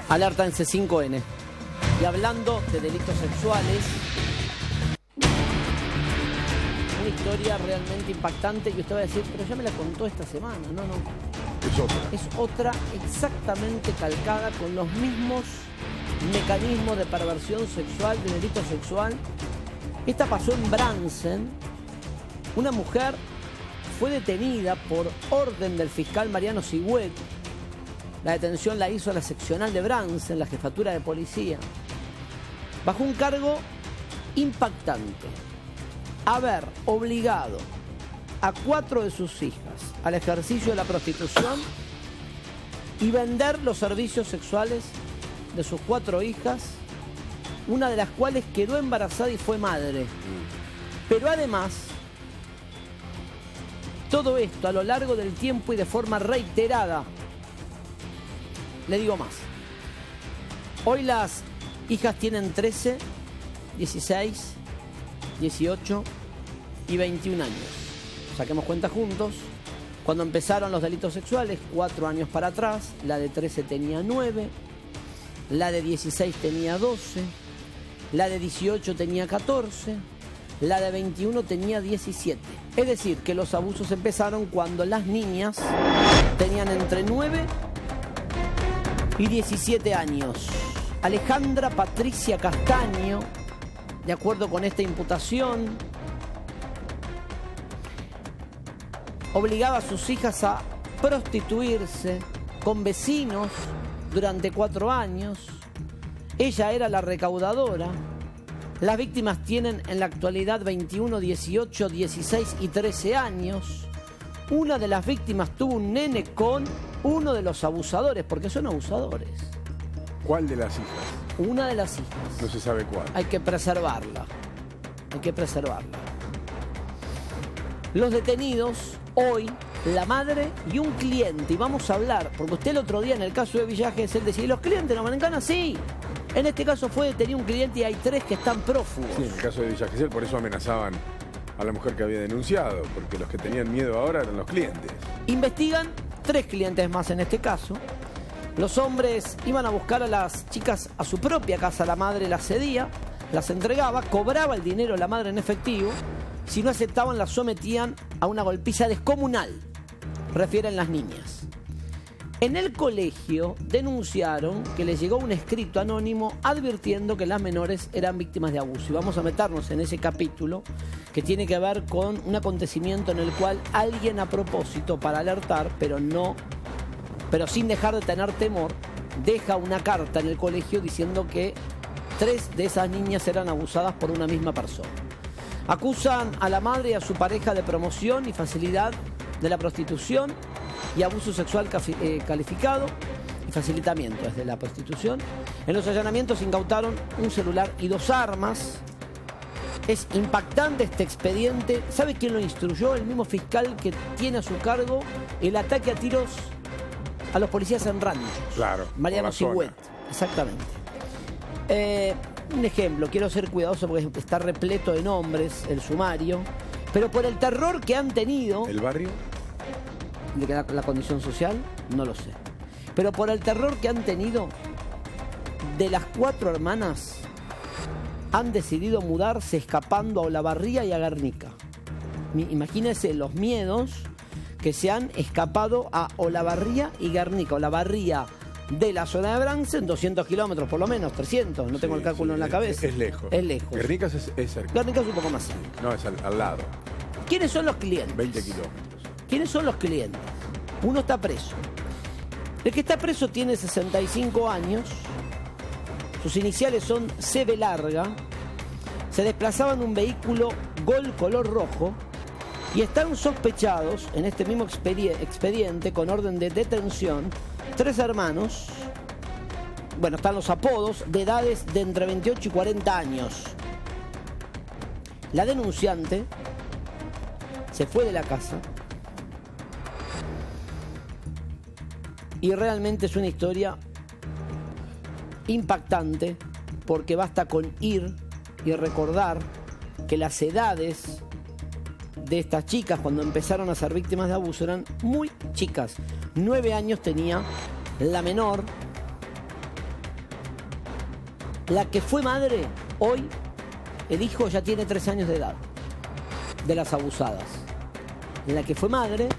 Alerta en C5N. Y hablando de delitos sexuales, una historia realmente impactante que usted va a decir, pero ya me la contó esta semana. No. Es otra. Es otra exactamente calcada con los mismos mecanismos de perversión sexual, de delito sexual. Esta pasó en Bransen. Una mujer fue detenida por orden del fiscal Mariano Sigüet. La detención la hizo la seccional de Bransen, la jefatura de policía, bajo un cargo impactante: haber obligado a 4 de sus hijas al ejercicio de la prostitución y vender los servicios sexuales de sus 4 hijas, una de las cuales quedó embarazada y fue madre. Pero además, todo esto a lo largo del tiempo y de forma reiterada. Le digo más. Hoy las hijas tienen 13, 16, 18 y 21 años. Saquemos cuenta juntos. Cuando empezaron los delitos sexuales, 4 años para atrás, la de 13 tenía 9, la de 16 tenía 12, la de 18 tenía 14, la de 21 tenía 17. Es decir, que los abusos empezaron cuando las niñas tenían entre 9 y 17 años. Alejandra Patricia Castaño, de acuerdo con esta imputación, obligaba a sus hijas a prostituirse con vecinos durante 4 años. Ella era la recaudadora. Las víctimas tienen en la actualidad 21, 18, 16 y 13 años. Una de las víctimas tuvo un nene con uno de los abusadores, porque son abusadores. ¿Cuál de las hijas? Una de las hijas. No se sabe cuál. Hay que preservarla. Hay que preservarla. Los detenidos, hoy, la madre y un cliente. Y vamos a hablar, porque usted el otro día en el caso de Villa Gesell decía, ¿y los clientes no van en cana? Sí. En este caso fue detenido un cliente y hay 3 que están prófugos. Sí, en el caso de Villa Gesell, por eso amenazaban a la mujer que había denunciado, porque los que tenían miedo ahora eran los clientes. Investigan 3 clientes más en este caso. Los hombres iban a buscar a las chicas a su propia casa, la madre las cedía, las entregaba, cobraba el dinero la madre en efectivo. Si no aceptaban, las sometían a una golpiza descomunal, refieren las niñas. En el colegio denunciaron que les llegó un escrito anónimo advirtiendo que las menores eran víctimas de abuso. Y vamos a meternos en ese capítulo que tiene que ver con un acontecimiento en el cual alguien a propósito, para alertar, pero sin dejar de tener temor, deja una carta en el colegio diciendo que 3 de esas niñas eran abusadas por una misma persona. Acusan a la madre y a su pareja de promoción y facilidad de la prostitución y abuso sexual calificado y facilitamiento desde la prostitución. En los allanamientos incautaron un celular y 2 armas. Es impactante este expediente. ¿Sabe quién lo instruyó? El mismo fiscal que tiene a su cargo el ataque a tiros a los policías en ranchos. Claro. Mariano Sigüet. Exactamente. Un ejemplo, quiero ser cuidadoso porque está repleto de nombres el sumario, pero por el terror que han tenido... ¿El barrio? De la condición social, no lo sé. Pero por el terror que han tenido, de las 4 hermanas, han decidido mudarse escapando a Olavarría y a Guernica. Imagínense los miedos que se han escapado a Olavarría y Guernica. Olavarría de la zona de Bransen, 200 kilómetros por lo menos, 300, no tengo el cálculo en la cabeza. Es lejos. Es lejos. Guernica es cerca. Guernica es un poco más cerca. No, es al lado. ¿Quiénes son los clientes? 20 kilómetros. ¿Quiénes son los clientes? Uno está preso. El que está preso tiene 65 años. Sus iniciales son CB larga. Se desplazaba en un vehículo Gol color rojo. Y están sospechados, en este mismo expediente, con orden de detención, 3 hermanos. Bueno, están los apodos, de edades de entre 28 y 40 años. La denunciante se fue de la casa. Y realmente es una historia impactante, porque basta con ir y recordar que las edades de estas chicas cuando empezaron a ser víctimas de abuso eran muy chicas. 9 años tenía la menor La que fue madre, hoy, el hijo ya tiene 3 años de edad, de las abusadas. La que fue madre,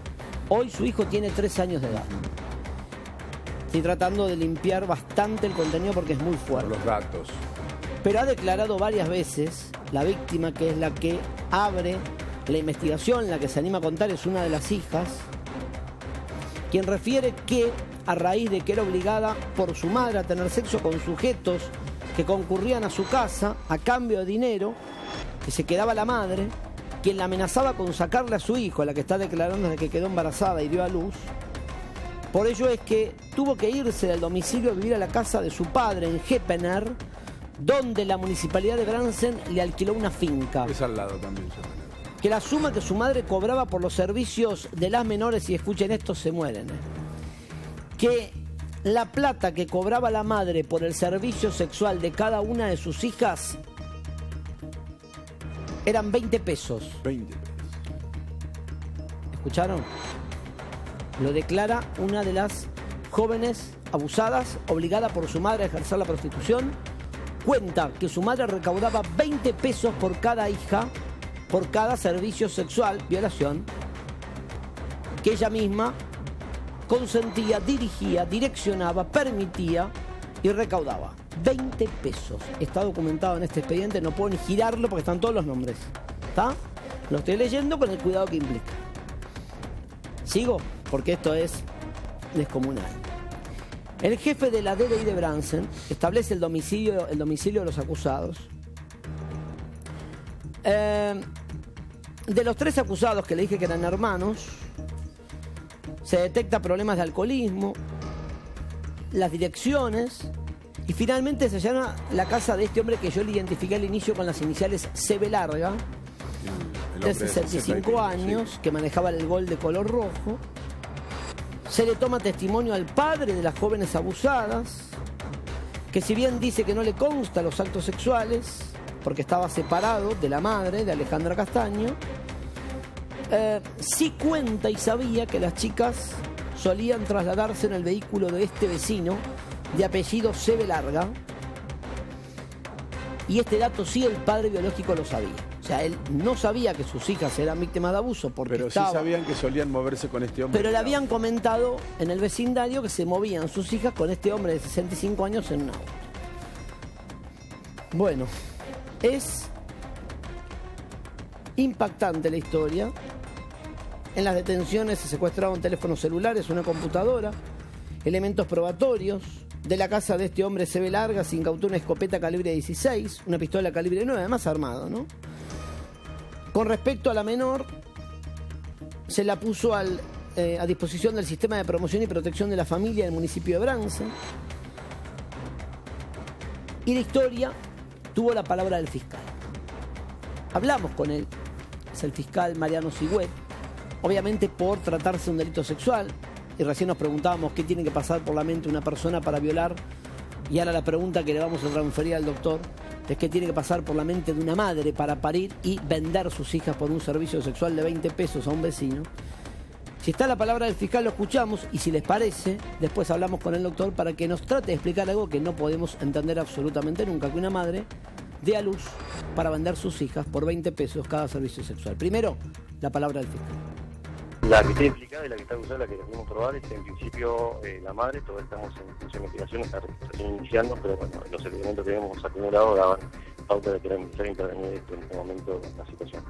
hoy su hijo tiene 3 años de edad. Estoy tratando de limpiar bastante el contenido porque es muy fuerte. Los datos. Pero ha declarado varias veces, la víctima, que es la que abre la investigación, la que se anima a contar, es una de las hijas, quien refiere que a raíz de que era obligada por su madre a tener sexo con sujetos que concurrían a su casa a cambio de dinero, que se quedaba la madre, quien la amenazaba con sacarle a su hijo, la que está declarando de que quedó embarazada y dio a luz. Por ello es que tuvo que irse del domicilio a vivir a la casa de su padre en Heppener, donde la municipalidad de Bransen le alquiló una finca. Es al lado también. Que la suma que su madre cobraba por los servicios de las menores, y escuchen esto, se mueren. Que la plata que cobraba la madre por el servicio sexual de cada una de sus hijas eran 20 pesos. 20 pesos. ¿Escucharon? Lo declara una de las jóvenes abusadas, obligada por su madre a ejercer la prostitución. Cuenta que su madre recaudaba 20 pesos por cada hija, por cada servicio sexual, violación, que ella misma consentía, dirigía, direccionaba, permitía y recaudaba. 20 pesos. Está documentado en este expediente, no puedo ni girarlo porque están todos los nombres. ¿Está? Lo estoy leyendo con el cuidado que implica. ¿Sigo? Porque esto es descomunal. El jefe de la DDI de Bransen establece el domicilio de los acusados. De los 3 acusados que le dije que eran hermanos, se detecta problemas de alcoholismo, las direcciones, y finalmente se allana la casa de este hombre que yo le identifiqué al inicio con las iniciales CB larga, de 65 años, que manejaba el Gol de color rojo. Se le toma testimonio al padre de las jóvenes abusadas, que si bien dice que no le consta los actos sexuales, porque estaba separado de la madre, de Alejandra Castaño, sí cuenta y sabía que las chicas solían trasladarse en el vehículo de este vecino, de apellido CB larga, y este dato sí el padre biológico lo sabía. O sea, él no sabía que sus hijas eran víctimas de abuso porque pero sí sabían que solían moverse con este hombre. Pero le habían comentado en el vecindario que se movían sus hijas con este hombre de 65 años en un auto. Bueno, es impactante la historia. En las detenciones se secuestraron teléfonos celulares, una computadora, elementos probatorios. De la casa de este hombre CB larga se incautó una escopeta calibre 16, una pistola calibre 9, además armado, ¿no? Con respecto a la menor, se la puso a disposición del Sistema de Promoción y Protección de la Familia del municipio de Bransen. Y la historia tuvo la palabra del fiscal. Hablamos con él, es el fiscal Mariano Sigüet, obviamente por tratarse de un delito sexual, y recién nos preguntábamos qué tiene que pasar por la mente una persona para violar, y ahora la pregunta que le vamos a transferir al doctor es qué tiene que pasar por la mente de una madre para parir y vender sus hijas por un servicio sexual de 20 pesos a un vecino. Si está la palabra del fiscal lo escuchamos, y si les parece, después hablamos con el doctor para que nos trate de explicar algo que no podemos entender absolutamente nunca, que una madre dé a luz para vender sus hijas por 20 pesos cada servicio sexual. Primero, la palabra del fiscal. La que está implicada y la que está acusada, la que queremos probar, es en principio la madre. Todavía estamos en investigación, está recién iniciando, pero bueno, los elementos que hemos acumulado daban pauta de que era necesario intervenir en este momento en la situación.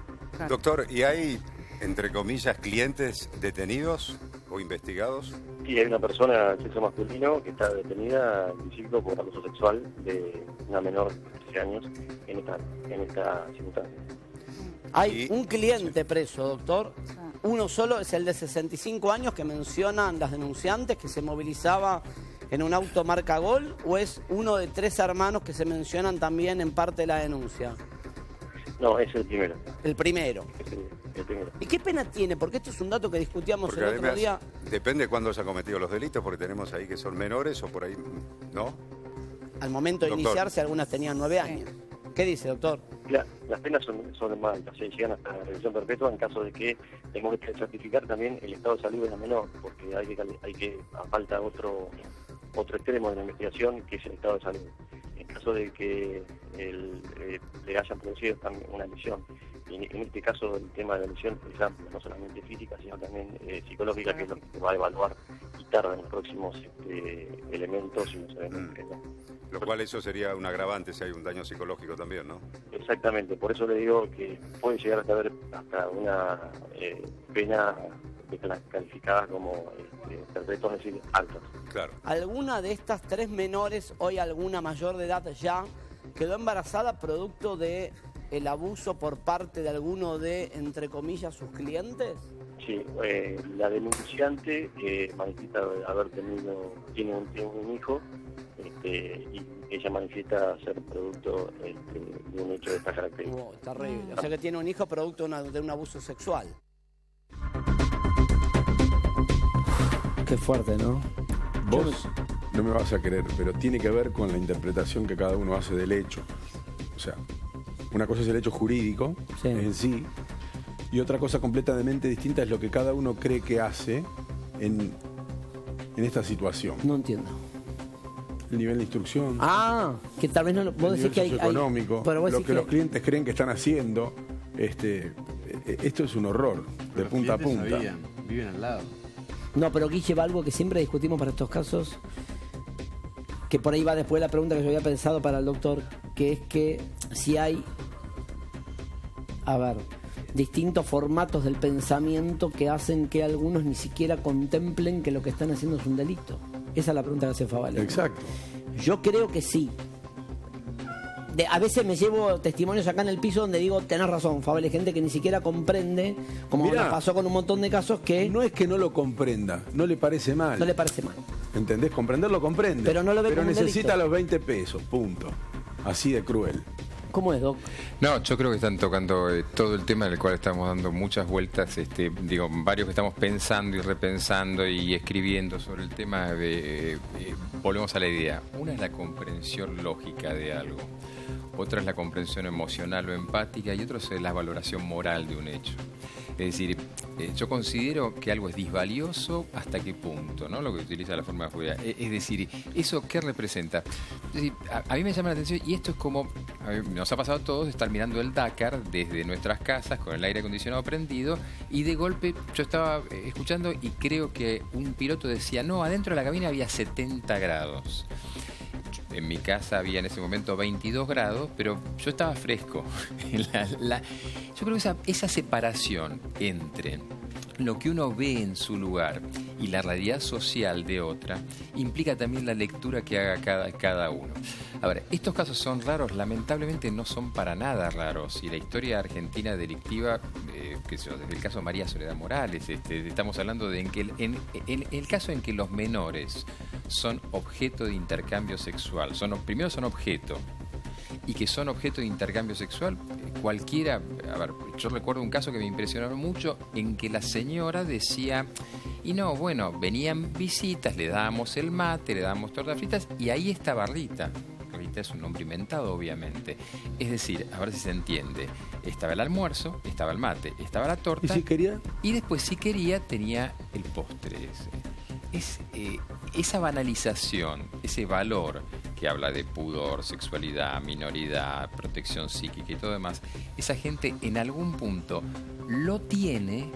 Doctor, ¿y hay, entre comillas, clientes detenidos o investigados? Sí, hay una persona de sexo masculino que está detenida en principio por abuso sexual de una menor de 13 años en esta circunstancia. Hay un cliente preso, doctor. Uno solo es el de 65 años que mencionan las denunciantes, que se movilizaba en un auto marca Gol, o es uno de 3 hermanos que se mencionan también en parte de la denuncia. No, es el primero. El primero. Es el primero. ¿Y qué pena tiene? Porque esto es un dato que discutíamos Porque el otro día. Depende de cuándo se han cometido los delitos, porque tenemos ahí que son menores o por ahí, ¿no? Al momento de Doctor. iniciarse, algunas tenían 9 años. ¿Qué dice, doctor? Las penas son más altas, llegan hasta la revisión perpetua en caso de que tengamos que certificar también el estado de salud de la menor, porque hay que falta otro extremo de la investigación, que es el estado de salud. caso de que le hayan producido también una lesión. Y en este caso el tema de la lesión es amplio, no solamente física, sino también psicológica, que es lo que va a evaluar y tarda en los próximos elementos y los elementos que no. Lo cual eso sería un agravante si hay un daño psicológico también, ¿no? Exactamente, por eso le digo que puede llegar a haber hasta una pena calificada como perpetua, es decir, altas. Claro. ¿Alguna de estas 3 menores, hoy alguna mayor de edad ya, quedó embarazada producto de el abuso por parte de alguno de, entre comillas, sus clientes? Sí, la denunciante manifiesta tiene un hijo, y ella manifiesta ser producto de un hecho de esta característica. Oh, terrible. O sea que tiene un hijo producto de un abuso sexual. Qué fuerte, ¿no? Vos no me vas a creer, pero tiene que ver con la interpretación que cada uno hace del hecho. O sea, una cosa es el hecho jurídico en sí, y otra cosa completamente distinta es lo que cada uno cree que hace en esta situación. No entiendo. El nivel de instrucción. Ah, que tal vez no. Vos decís que hay. Económico, lo que los clientes creen que están haciendo. Esto es un horror, de punta a punta. Viven al lado. No, pero aquí lleva algo que siempre discutimos para estos casos, que por ahí va después la pregunta que yo había pensado para el doctor, que es que si hay, distintos formatos del pensamiento que hacen que algunos ni siquiera contemplen que lo que están haciendo es un delito. Esa es la pregunta que hace Favale. Exacto. Yo creo que sí. A veces me llevo testimonios acá en el piso donde digo, tenés razón, Favale, gente que ni siquiera comprende, como nos pasó con un montón de casos que... No es que no lo comprenda, no le parece mal. No le parece mal. ¿Entendés? Comprenderlo comprende. Pero no lo ve como un necesita delito. los 20 pesos, punto. Así de cruel. ¿Cómo es, Doc? No, yo creo que están tocando todo el tema del cual estamos dando muchas vueltas, varios que estamos pensando y repensando y escribiendo sobre el tema de... volvemos a la idea. Una es la comprensión lógica de algo, otra es la comprensión emocional o empática y otra es la valoración moral de un hecho. Es decir, yo considero que algo es disvalioso hasta qué punto, ¿no? Lo que utiliza la forma judía. Es decir, ¿eso qué representa? Es decir, a mí me llama la atención, y esto es como, nos ha pasado a todos, estar mirando el Dakar desde nuestras casas con el aire acondicionado prendido, y de golpe yo estaba escuchando y creo que un piloto decía, no, adentro de la cabina había 70 grados. En mi casa había en ese momento 22 grados, pero yo estaba fresco. Yo creo que esa separación entre lo que uno ve en su lugar y la realidad social de otra implica también la lectura que haga cada uno. A ver, estos casos son raros, lamentablemente no son para nada raros. Y la historia argentina delictiva, desde el caso María Soledad Morales, estamos hablando de en el caso en que los menores son objeto de intercambio sexual, primero son objeto, y que son objeto de intercambio sexual, cualquiera... A ver, yo recuerdo un caso que me impresionó mucho, en que la señora decía, y no, bueno, venían visitas, le dábamos el mate, le dábamos tortas fritas, y ahí estaba Rita. Rita es un nombre inventado, obviamente. Es decir, a ver si se entiende, estaba el almuerzo, estaba el mate, estaba la torta... ¿Y si quería? Y después, si quería, tenía el postre esa banalización, ese valor que habla de pudor, sexualidad, minoridad, protección psíquica y todo demás, esa gente en algún punto lo tiene,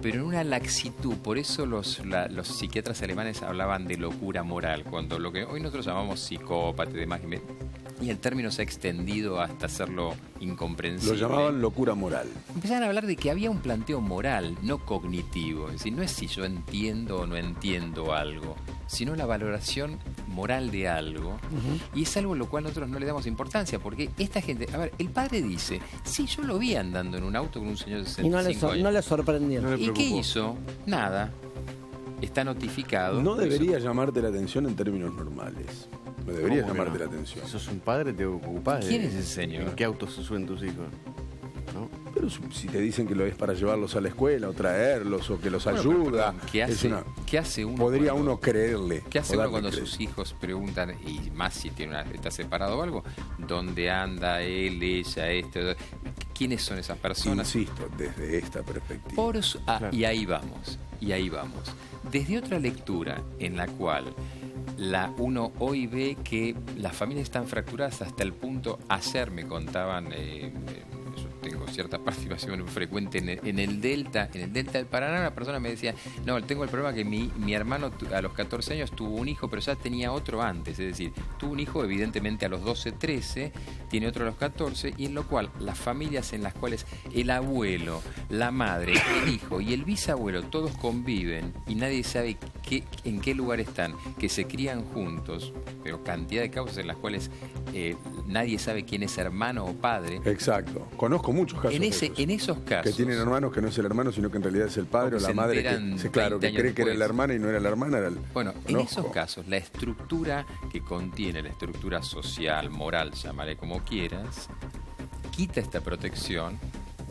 pero en una laxitud. Por eso los psiquiatras alemanes hablaban de locura moral, cuando lo que hoy nosotros llamamos psicópata y demás, y el término se ha extendido hasta hacerlo incomprensible. Lo llamaban locura moral. Empezaban a hablar de que había un planteo moral, no cognitivo. Es decir, no es si yo entiendo o no entiendo algo, sino la valoración moral de algo. Y es algo a lo cual nosotros no le damos importancia, porque esta gente... A ver, el padre dice, sí, yo lo vi andando en un auto con un señor de 65 años. Y no le sorprendió. No le ¿Y qué preocupó. hizo? Nada. Está notificado. No debería llamarte la atención en términos normales. No debería ¿Cómo que llamarte no? la atención. Si sos un padre, te ocupás de... ¿Quién es ese señor? ¿En qué auto se suben tus hijos? ¿No? Pero si te dicen que lo es para llevarlos a la escuela o traerlos o que los Bueno, ayuda, pero, ¿qué ¿qué hace uno? podría cuando- uno creerle? ¿Qué hace o uno darle cuando crédito? sus hijos preguntan, y más si está separado o algo, dónde anda él, ella, quiénes son esas personas? Insisto, desde esta perspectiva. Claro. Y ahí vamos. Desde otra lectura en la cual uno hoy ve que las familias están fracturadas hasta el punto, ayer me contaban, yo tengo cierta participación frecuente en el Delta del Paraná, una persona me decía, no, tengo el problema que mi hermano a los 14 años tuvo un hijo, pero ya tenía otro antes, es decir, tuvo un hijo evidentemente a los 12, 13, tiene otro a los 14, y en lo cual las familias en las cuales el abuelo, la madre, el hijo y el bisabuelo todos conviven y nadie sabe en qué lugar están, que se crían juntos, pero cantidad de causas en las cuales nadie sabe quién es hermano o padre. Exacto. Conozco muchos casos en esos casos. Que tienen hermanos que no es el hermano, sino que en realidad es el padre o la madre. Que cree que era la hermana y no era la hermana. Bueno, en esos casos, la estructura que contiene, la estructura social, moral, llámale como quieras, quita esta protección.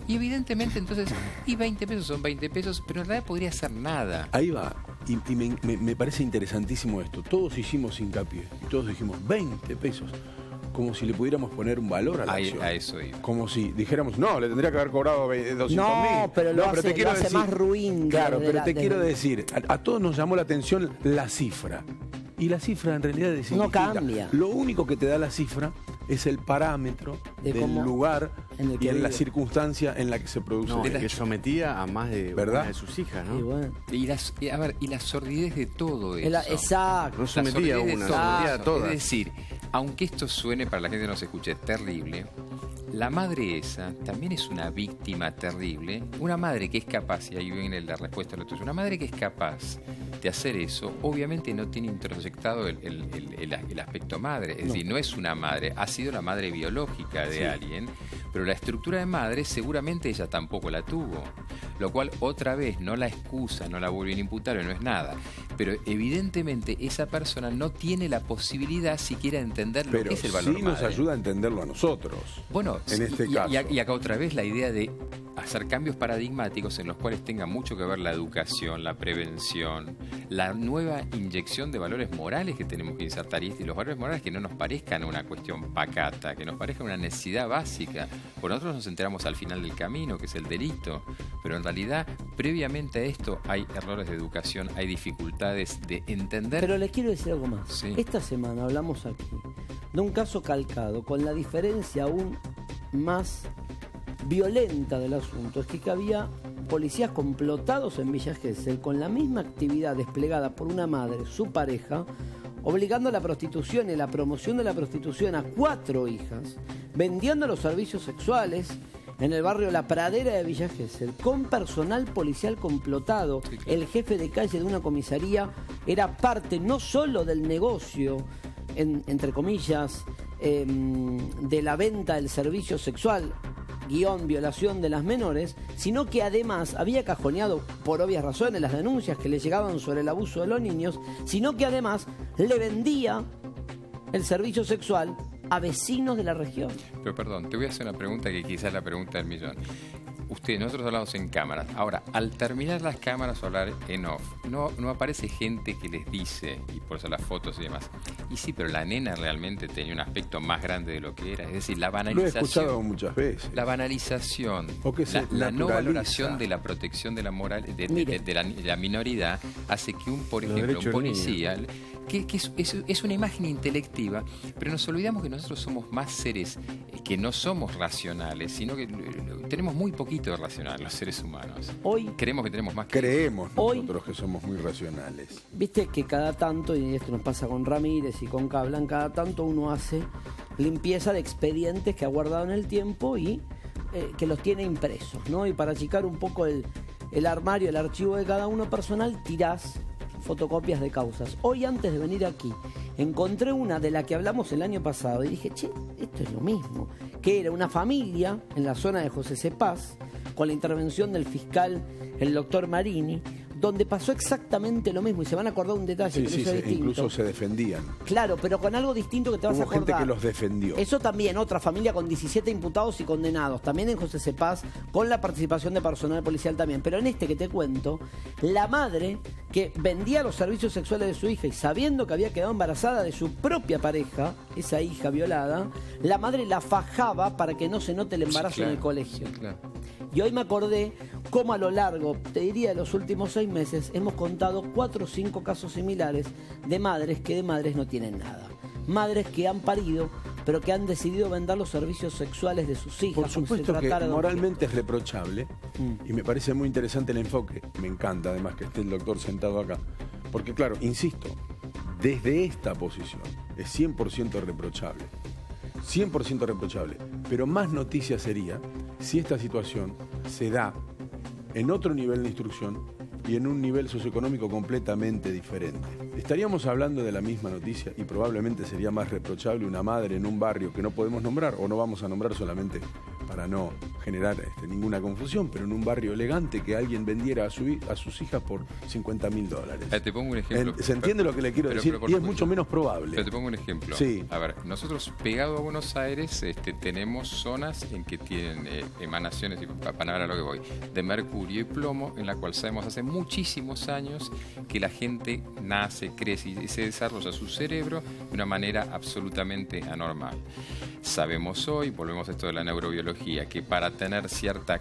Y evidentemente entonces, y 20 pesos son 20 pesos, pero en realidad podría ser nada. Ahí va. Y me parece interesantísimo esto. Todos hicimos hincapié y todos dijimos 20 pesos. Como si le pudiéramos poner un valor a la acción. A eso iba. Como si dijéramos, no, le tendría que haber cobrado 200.000. No, pero lo hace más ruin. Claro, pero te quiero decir, a todos nos llamó la atención la cifra. Y la cifra en realidad es no cambia. Lo único que te da la cifra es el parámetro del lugar y en la circunstancia en la que se produce. No, que sometía a más de una de sus hijas, ¿no? Y bueno. Y la sordidez de todo eso. Exacto. No sometía a una, sometía a todas. Es decir, aunque esto suene para la gente que no se escuche terrible, la madre esa también es una víctima terrible. Una madre que es capaz, y ahí viene la respuesta a lo tuyo, una madre que es capaz de hacer eso, obviamente no tiene introyectado el aspecto madre. Es decir, no es una madre, ha sido la madre biológica de alguien, pero la estructura de madre seguramente ella tampoco la tuvo. Lo cual otra vez no la excusa, no la vuelven a imputar, no es nada. Pero evidentemente esa persona no tiene la posibilidad siquiera de entender lo que es el valor madre. Pero sí nos ayuda a entenderlo a nosotros. Bueno, en este caso. Y acá otra vez la idea de hacer cambios paradigmáticos en los cuales tenga mucho que ver la educación, la prevención, la nueva inyección de valores morales que tenemos que insertar, y los valores morales que no nos parezcan una cuestión pacata, que nos parezca una necesidad básica. Por nosotros nos enteramos al final del camino, que es el delito, pero en realidad previamente a esto hay errores de educación, hay dificultades de entender. Pero les quiero decir algo más. Sí. Esta semana hablamos aquí de un caso calcado, con la diferencia aún más violenta del asunto, es que había policías complotados en Villa Gesell con la misma actividad desplegada por una madre, su pareja, obligando a la prostitución y la promoción de la prostitución a 4 hijas, vendiendo los servicios sexuales en el barrio La Pradera de Villa Gesell, con personal policial complotado. Sí, claro. El jefe de calle de una comisaría era parte no solo del negocio, entre comillas, de la venta del servicio sexual, violación de las menores, sino que además había cajoneado, por obvias razones, las denuncias que le llegaban sobre el abuso de los niños, sino que además le vendía el servicio sexual a vecinos de la región. Pero perdón, te voy a hacer una pregunta que quizás es la pregunta del millón. Nosotros hablamos en cámaras. Ahora, al terminar las cámaras o hablar en off, no aparece gente que les dice, y por eso las fotos y demás, y sí, pero la nena realmente tenía un aspecto más grande de lo que era. Es decir, la banalización. Lo he escuchado muchas veces. La banalización, la no valoración de la protección de la moral, de la minoridad, hace que por ejemplo, un policía, que es una imagen intelectiva, pero nos olvidamos que nosotros somos más seres que no somos racionales, sino que tenemos muy poquito de racional los seres humanos. Hoy creemos que tenemos más. Creemos nosotros que somos muy racionales. Viste que cada tanto, y esto nos pasa con Ramírez y con Cablan, cada tanto uno hace limpieza de expedientes que ha guardado en el tiempo y que los tiene impresos, ¿no? Y para achicar un poco el armario, el archivo de cada uno personal, tirás fotocopias de causas. Hoy, antes de venir aquí, encontré una de la que hablamos el año pasado y dije, esto es lo mismo, que era una familia en la zona de José C. Paz, con la intervención del fiscal, el doctor Marini, donde pasó exactamente lo mismo, y se van a acordar un detalle que es distinto. Incluso se defendían. Claro, pero con algo distinto que te vas a acordar. Hubo gente que los defendió. Eso también, otra familia con 17 imputados y condenados, también en José C. Paz, con la participación de personal policial también. Pero en este que te cuento, la madre que vendía los servicios sexuales de su hija y sabiendo que había quedado embarazada de su propia pareja, esa hija violada, la madre la fajaba para que no se note el embarazo en el colegio. Claro. Y hoy me acordé cómo a lo largo, te diría, de los últimos 6 meses, hemos contado 4 o 5 casos similares de madres que de madres no tienen nada. Madres que han parido, pero que han decidido vender los servicios sexuales de sus hijas. Por supuesto que moralmente es reprochable y me parece muy interesante el enfoque. Me encanta además que esté el doctor sentado acá. Porque claro, insisto, desde esta posición es 100% reprochable. 100% reprochable. Pero más noticia sería si esta situación se da en otro nivel de instrucción y en un nivel socioeconómico completamente diferente. Estaríamos hablando de la misma noticia y probablemente sería más reprochable una madre en un barrio que no podemos nombrar o no vamos a nombrar solamente para no generar ninguna confusión, pero en un barrio elegante que alguien vendiera a sus hijas por $50.000. Te pongo un ejemplo. ¿Se entiende lo que le quiero decir? Y es mucho menos probable. Pero te pongo un ejemplo. Sí. A ver, nosotros pegado a Buenos Aires tenemos zonas en que tienen emanaciones, y para ver a lo que voy, de mercurio y plomo, en la cual sabemos hace muchísimos años que la gente nace, crece y se desarrolla su cerebro de una manera absolutamente anormal. Sabemos hoy, volvemos a esto de la neurobiología, que para tener cierta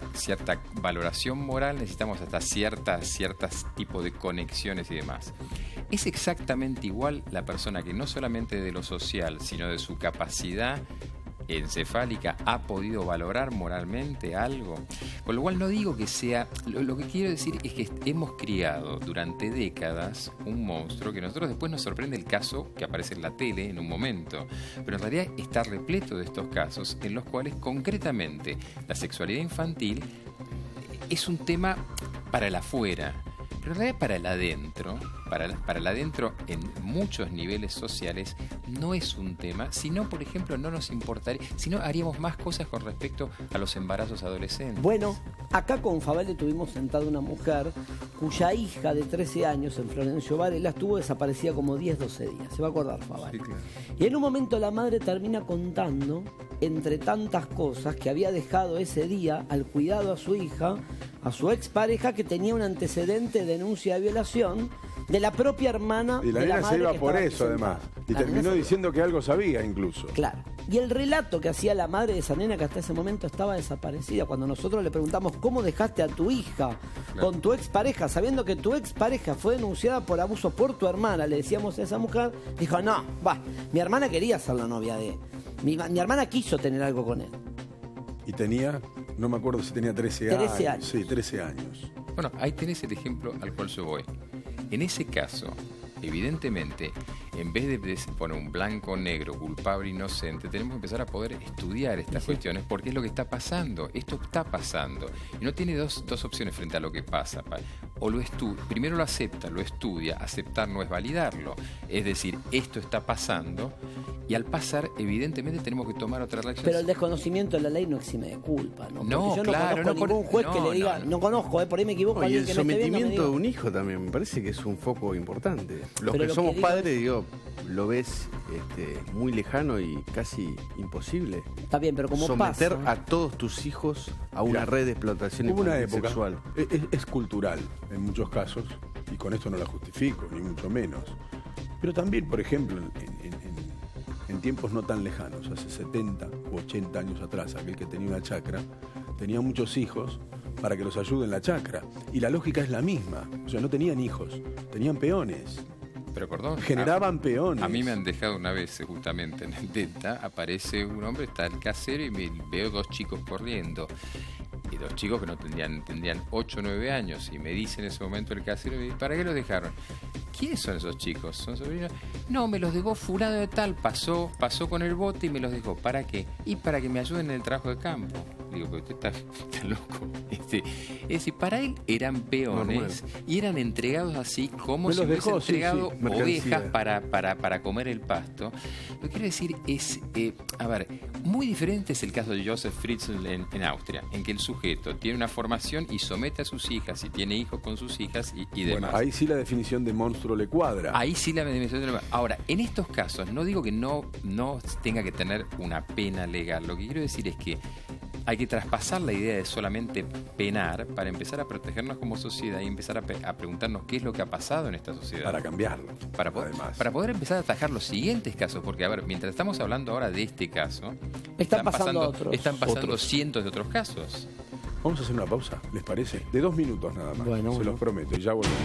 valoración moral necesitamos hasta ciertas tipos de conexiones y demás. Es exactamente igual la persona que no solamente de lo social, sino de su capacidad encefálica ha podido valorar moralmente algo. Con lo cual no digo que sea... Lo que quiero decir es que hemos criado durante décadas un monstruo que nosotros después nos sorprende el caso que aparece en la tele en un momento. Pero en realidad está repleto de estos casos en los cuales concretamente la sexualidad infantil es un tema para el afuera. Pero en realidad para el adentro en muchos niveles sociales no es un tema, sino por ejemplo no nos importaría, sino haríamos más cosas con respecto a los embarazos adolescentes. Bueno, acá con Favale tuvimos sentada una mujer cuya hija de 13 años en Florencio Varela estuvo desaparecida como 10-12 días, se va a acordar Favale. Sí, claro. Y en un momento la madre termina contando, entre tantas cosas, que había dejado ese día al cuidado a su hija, a su expareja que tenía un antecedente de denuncia de violación de la propia hermana y la de la nena madre se iba que por estaba eso presentada. además y terminó diciendo que algo sabía incluso. Claro. Y el relato que hacía la madre de esa nena que hasta ese momento estaba desaparecida, cuando nosotros le preguntamos cómo dejaste a tu hija con tu expareja, sabiendo que tu expareja fue denunciada por abuso por tu hermana, le decíamos a esa mujer, dijo, no, mi hermana quería ser la novia de... Mi hermana quiso tener algo con él. Y tenía, no me acuerdo si tenía 13 años. Sí, 13 años. Bueno, ahí tenés el ejemplo al cual yo voy. En ese caso, evidentemente, en vez de poner un blanco, negro, culpable, inocente, tenemos que empezar a poder estudiar estas cuestiones porque es lo que está pasando. Esto está pasando. Y no tiene dos opciones frente a lo que pasa. O primero lo acepta, lo estudia. Aceptar no es validarlo. Es decir, esto está pasando y al pasar, evidentemente, tenemos que tomar otra reacción. Pero el desconocimiento de la ley no exime de culpa, ¿no? No, yo no conozco ningún juez que le diga, no conozco, por ahí me equivoco. Y el sometimiento de un hijo también me parece que es un foco importante. Los que somos padres, lo ves muy lejano y casi imposible. Está bien, pero como someter a todos tus hijos a una red de explotación sexual. Es cultural en muchos casos, y con esto no la justifico, ni mucho menos. Pero también, por ejemplo, en tiempos no tan lejanos, hace 70 u 80 años atrás, aquel que tenía una chacra tenía muchos hijos para que los ayude en la chacra. Y la lógica es la misma. O sea, no tenían hijos, tenían peones. Pero perdón, generaban peones. A mí me han dejado una vez, justamente en el Delta, aparece un hombre, está el casero y veo 2 chicos corriendo. Y 2 chicos que no tendrían 8 o 9 años. Y me dice en ese momento el casero, ¿para qué los dejaron? ¿Quiénes son esos chicos? ¿Son sobrinos? No, me los dejó fulano de tal, pasó con el bote y me los dejó. ¿Para qué? Y para que me ayuden en el trabajo de campo. Digo, pero usted está loco. Es decir, para él eran peones y eran entregados así como si hubiese entregado ovejas para comer el pasto. Lo que quiero decir es, muy diferente es el caso de Joseph Fritzl en Austria, en que el sujeto tiene una formación y somete a sus hijas y tiene hijos con sus hijas y demás. Bueno, ahí sí la definición de monstruo le cuadra. Ahí sí la definición le cuadra. Ahora, en estos casos, no digo que no tenga que tener una pena legal. Lo que quiero decir es que hay que traspasar la idea de solamente penar para empezar a protegernos como sociedad y empezar a preguntarnos qué es lo que ha pasado en esta sociedad. Para cambiarlo. Para poder empezar a atajar los siguientes casos. Porque, mientras estamos hablando ahora de este caso, están pasando cientos de otros casos. Vamos a hacer una pausa, ¿les parece? De 2 minutos nada más, se los prometo, y ya volvemos.